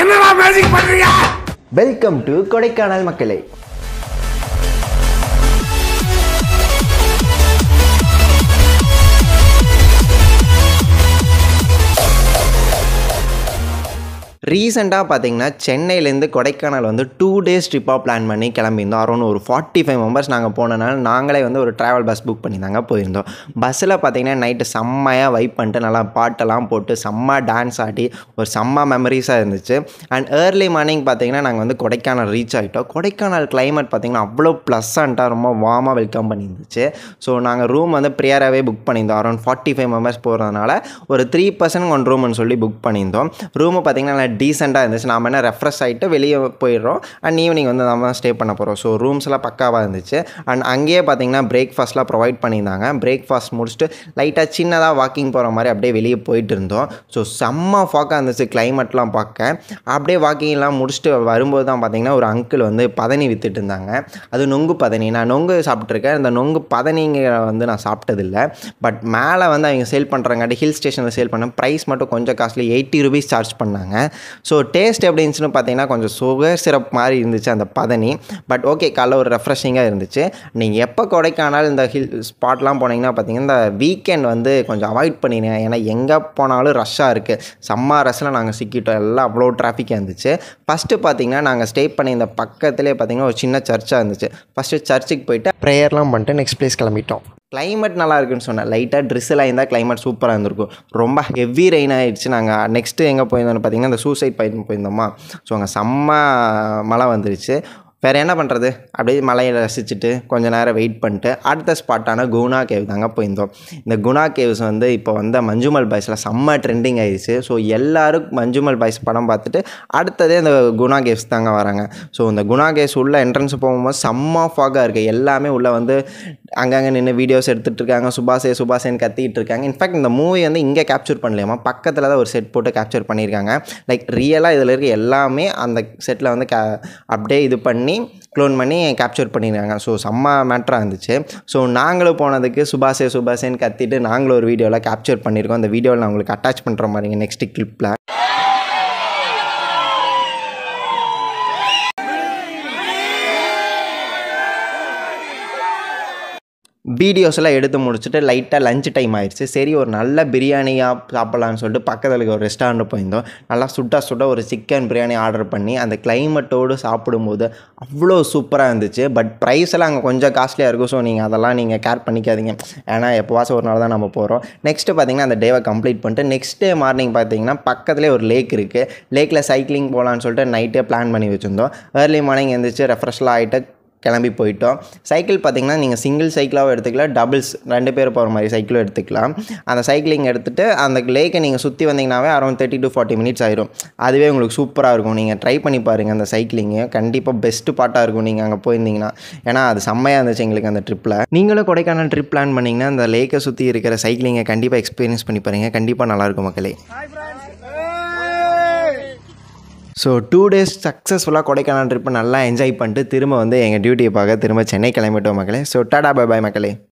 என்னடா மேஜிக் பண்றீங்க? Welcome to Kodaikanal மக்களே. ரீசெண்டாக பார்த்தீங்கன்னா சென்னையிலேருந்து கொடைக்கானல் வந்து 2 days ட்ரிப்பாக பிளான் பண்ணி கிளம்பியிருந்தோம். அரௌண்ட் ஒரு 45 மெம்பர்ஸ் நாங்கள் போனனால நாங்களே வந்து ஒரு ட்ராவல் பஸ் புக் பண்ணி தாங்க போயிருந்தோம். பஸ்ஸில் பார்த்தீங்கன்னா நைட்டு செம்மையாக வைப் பண்ணிட்டு நல்லா பாட்டெல்லாம் போட்டு செம்ம டான்ஸ் ஆடி ஒரு செம்ம மெமரிஸாக இருந்துச்சு. அண்ட் ஏர்லி மார்னிங் பார்த்தீங்கன்னா நாங்கள் வந்து கொடைக்கானல் ரீச் ஆகிட்டோம். கொடைக்கானல் கிளைமேட் பார்த்தீங்கன்னா அவ்வளோ ப்ளசண்ட்டாக ரொம்ப வார்மாக வெல்கம் பண்ணியிருந்துச்சு. ஸோ நாங்கள் ரூம் வந்து ப்ரியராகவே புக் பண்ணியிருந்தோம். அரௌண்ட் 45 மெம்பர்ஸ் போகிறதுனால ஒரு 3% ஒன் ரூம்னு சொல்லி புக் பண்ணியிருந்தோம். ரூமு பார்த்தீங்கன்னா டீசெண்டாக இருந்துச்சு. நாம் என்ன ரெஃப்ரெஷ் ஆகிட்டு வெளியே போயிடுறோம். அண்ட் ஈவினிங் வந்து நம்ம ஸ்டே பண்ண போகிறோம். ஸோ ரூம்ஸ்லாம் பக்காவாக இருந்துச்சு. அண்ட் அங்கேயே பார்த்தீங்கன்னா பிரேக்ஃபாஸ்ட்லாம் ப்ரொவைட் பண்ணியிருந்தாங்க. பிரேக்ஃபாஸ்ட் முடிச்சுட்டு லைட்டாக சின்னதாக வாக்கிங் போகிற மாதிரி அப்படியே வெளியே போயிட்டு இருந்தோம். ஸோ செம்ம ஃபாக்காக இருந்துச்சு கிளைமேட்லாம் பார்க்க. அப்படியே வாக்கிங்லாம் முடிச்சுட்டு வரும்போது தான் பார்த்தீங்கன்னா ஒரு அங்கிள் வந்து பதனி விற்றுட்டு இருந்தாங்க. அது நொங்கு பதனி. நான் நொங்கு சாப்பிட்ருக்கேன். இந்த நொங்கு பதனிங்க வந்து நான் சாப்பிட்டதில்லை. பட் மேலே வந்து அவங்க சேல் பண்ணுறாங்காட்டி ஹில் ஸ்டேஷனில் சேல் பண்ண ப்ரைஸ் மட்டும் கொஞ்சம் காஸ்ட்லி, 80 rupees சார்ஜ் பண்ணாங்க. ஸோ டேஸ்ட் எப்படி இருந்துச்சுன்னு பார்த்தீங்கன்னா கொஞ்சம் சுகர் சிரப் மாதிரி இருந்துச்சு அந்த பதனி. பட் ஓகே, காலைல ஒரு ரெஃப்ரெஷிங்காக இருந்துச்சு. நீங்கள் எப்போ கொடைக்கானல் இந்த ஹில் ஸ்பாட்லாம் போனீங்கன்னா பார்த்தீங்கன்னா இந்த வீக்கெண்ட் வந்து கொஞ்சம் அவாய்ட் பண்ணிடுங்க. ஏன்னா எங்கே போனாலும் ரஷ்ஷாக இருக்குது. செம்ம ரஷ்ஷில் நாங்கள் சிக்கிட்டோம். எல்லாம் அவ்வளோ டிராஃபிக்காக இருந்துச்சு. ஃபஸ்ட்டு பார்த்தீங்கன்னா நாங்கள் ஸ்டே பண்ணி இந்த பக்கத்துலேயே பார்த்தீங்கன்னா ஒரு சின்ன சர்ச்சாக இருந்துச்சு. ஃபஸ்ட்டு சர்ச்சுக்கு போயிட்டு ப்ரேயர்லாம் பண்ணிட்டு நெக்ஸ்ட் பிளேஸ் கிளம்பிட்டோம். கிளைமேட் நல்லா இருக்குன்னு சொன்னேன். லைட்டாக ட்ரிஸ்ஸில் இருந்தால் கிளைமேட் சூப்பராக இருந்திருக்கும். ரொம்ப ஹெவி ரெயின் ஆகிடுச்சு. நாங்கள் நெக்ஸ்ட்டு எங்கே போயிருந்தோம்னு பார்த்தீங்கன்னா இந்த சூசைட் பாயிண்ட் போயிருந்தோமா. ஸோ அங்கே செம்ம மழை வந்துருச்சு. வேறு என்ன பண்ணுறது, அப்படியே மலையை ரசிச்சுட்டு கொஞ்சம் நேரம் வெயிட் பண்ணிட்டு அடுத்த ஸ்பாட்டான குணா கேவ் தாங்க போயிருந்தோம். இந்த குணா கேவ்ஸ் வந்து இப்போ வந்து மஞ்சுமல் பாய்ஸில் செம்ம ட்ரெண்டிங் ஆகிடுச்சு. ஸோ எல்லோரும் மஞ்சுமல் பாய்ஸ் படம் பார்த்துட்டு அடுத்ததே இந்த குணா கேவ்ஸ் தாங்க வராங்க. ஸோ இந்த குணா கேவ்ஸ் உள்ள என்ட்ரன்ஸ் போகும்போது செம்ம ஃபாகாக இருக்குது. எல்லாமே உள்ளே வந்து அங்கங்கே நின்று வீடியோஸ் எடுத்துகிட்டு இருக்காங்க. சுபாஷேன்னு கத்திக்கிட்டு இருக்காங்க. இன்ஃபேக்ட் இந்த மூவி வந்து இங்கே கேப்சர் பண்ணலையாமா, பக்கத்தில் தான் ஒரு செட் போட்டு கேப்சர் பண்ணியிருக்காங்க. லைக் ரியலாக இதில் இருக்க எல்லாமே அந்த செட்டில் வந்து அப்படியே இது பண்ணி க்ளோன் பண்ணி கேப்சர் பண்ணியிருக்காங்க. ஸோ செம்ம மேட்டராக இருந்துச்சு. ஸோ நாங்களும் போனதுக்கு சுபாஷேன்னு கத்திட்டு நாங்களும் ஒரு வீடியோவில் கேப்சர் பண்ணியிருக்கோம். அந்த வீடியோவில் நான் உங்களுக்கு அட்டாச் பண்ணுற மாதிரிங்க நெக்ஸ்ட் கிளிப்பில். வீடியோஸ்லாம் எடுத்து முடிச்சுட்டு லைட்டாக லஞ்ச் டைம் ஆயிடுச்சு. சரி ஒரு நல்ல பிரியாணியாக சாப்பிட்லான்னு சொல்லிட்டு பக்கத்தில் இருக்க ஒரு ரெஸ்டாரண்ட் போயிருந்தோம். நல்லா சுட்ட ஒரு சிக்கன் பிரியாணி ஆர்டர் பண்ணி அந்த கிளைமேட்டோடு சாப்பிடும்போது அவ்வளோ சூப்பராக இருந்துச்சு. பட் ப்ரைஸ் எல்லாம் அங்கே கொஞ்சம் காஸ்ட்லியாக இருக்கும். ஸோ நீங்கள் கேர் பண்ணிக்காதீங்க. ஏன்னா எப்போவாச்சும் ஒரு நாள் தான் நம்ம போகிறோம். நெக்ஸ்ட்டு பார்த்திங்கன்னா அந்த டேவை கம்ப்ளீட் பண்ணிட்டு நெக்ஸ்ட் டே மார்னிங் பார்த்திங்கன்னா பக்கத்துலேயே ஒரு லேக் இருக்குது. லேக்கில் சைக்கிளிங் போகலான்னு சொல்லிட்டு நைட்டே பிளான் பண்ணி வச்சுருந்தோம். ஏர்லி மார்னிங் எழுந்திரிச்சு ரெஃப்ரெஷ்லாம் ஆகிட்டு கிளம்பி போயிட்டோம். சைக்கிள் பார்த்திங்கன்னா நீங்கள் சிங்கிள் சைக்கிளாகவும் எடுத்துக்கலாம், டபுள்ஸ் 2 பேர் போகிற மாதிரி சைக்கிளும் எடுத்துக்கலாம். அந்த சைக்கிளிங் எடுத்துகிட்டு அந்த லேக்கை நீங்கள் சுற்றி வந்தீங்கன்னாவே அரௌண்ட் 30 to 40 minutes ஆயிரும். அதுவே உங்களுக்கு சூப்பராக இருக்கும். நீங்கள் ட்ரை பண்ணி பாருங்கள். அந்த சைக்கிளிங்கு கண்டிப்பாக பெஸ்ட்டு பார்ட்டாக இருக்கும் நீங்கள் அங்கே போயிருந்தீங்கன்னா. ஏன்னா அது செம்மையாக இருந்துச்சு எங்களுக்கு அந்த ட்ரிப்பில். நீங்களும் கொடைக்கானல் ட்ரிப் பிளான் பண்ணிங்கன்னா அந்த லேக்கை சுற்றி இருக்கிற சைக்கிளிங்கை கண்டிப்பாக எக்ஸ்பீரியன்ஸ் பண்ணி பாருங்கள். கண்டிப்பாக நல்லாயிருக்கும் மக்களே. ஸோ 2 days சக்ஸஸ்ஃபுல்லாக கொடைக்கானல் ட்ரிப்பை நல்லா என்ஜாய் பண்ணிட்டு திரும்ப வந்து எங்கள் டியூட்டியை பார்க்க திரும்ப சென்னை கிளம்பிட்டோம் மக்களே. ஸோ டாடா பை பாய் மக்களே.